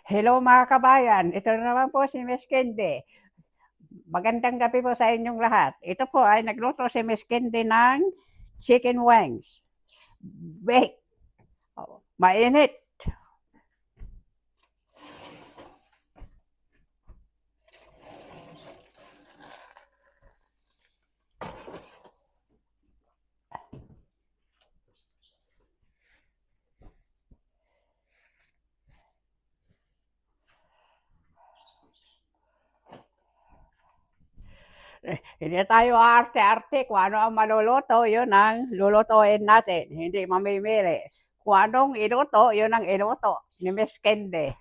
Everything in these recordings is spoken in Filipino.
Hello mga kabayan, ito na naman po si Miss Kendi. Magandang gabi po sa inyong lahat. Ito po ay nagluto si Miss Kendi ng chicken wings. Bake. Mainit. Hindi tayo arte-arte. Kung ano ang maluluto, yun ang lulutuin natin. Hindi mamimili. Kung anong iluto, yun ang iluto ni Miss Kendi.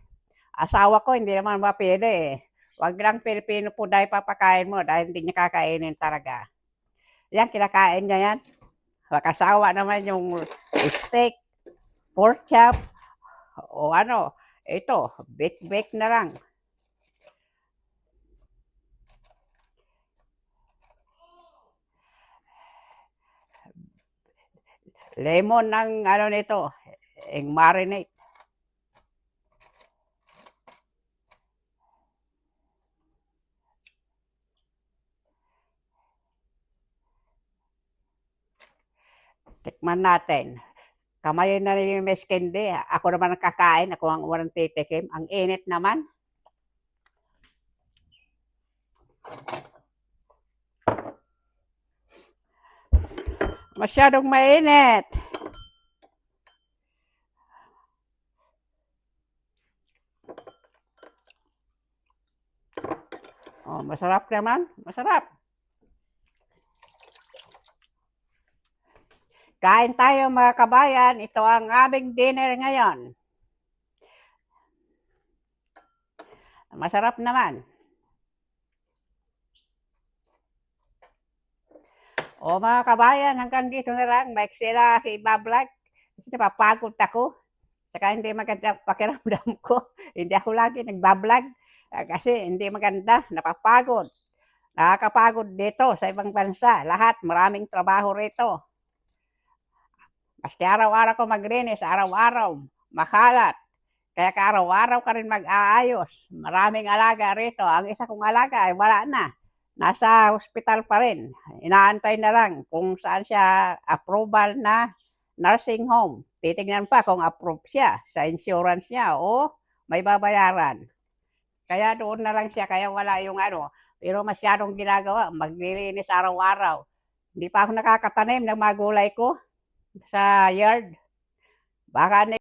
Asawa ko, hindi naman mapili eh. Huwag lang Pilipino po dahil papakain mo dahil hindi niya kakainin talaga. Yan, kinakain niya yan. Makasawa naman yung steak, pork chop, o ano, ito, bake-bake na lang. Lemon ng ano nito, marinate. Tikman natin. Kamayin na yung Miss Kendi. Ako naman ang kakain. Ako ang unang titikim. Ang init naman. Masyadong mainit. Oh, masarap naman. Masarap. Kain tayo mga kabayan. Ito ang aming dinner ngayon. Masarap naman. O mga kabayan, hanggang dito na lang. Mike sila ibablog. Kasi napapagod ako. Saka hindi maganda pakiramdam ko. Hindi ako lagi nagbablog. Kasi hindi maganda. Napapagod. Nakakapagod dito sa ibang bansa. Lahat, maraming trabaho rito. Maski araw-araw ko maglinis, araw-araw, makalat. Kaya ka araw-araw ka rin mag-aayos. Maraming alaga rito. Ang isa kong alaga ay wala na. Nasa hospital pa rin. Inaantay na lang kung saan siya approval na nursing home. Titingnan pa kung approve siya sa insurance niya o may babayaran. Kaya doon na lang siya, kaya wala yung ano. Pero masyadong ginagawa, maglilinis araw-araw. Hindi pa ako nakakatanim ng mga gulay ko sa yard. Baka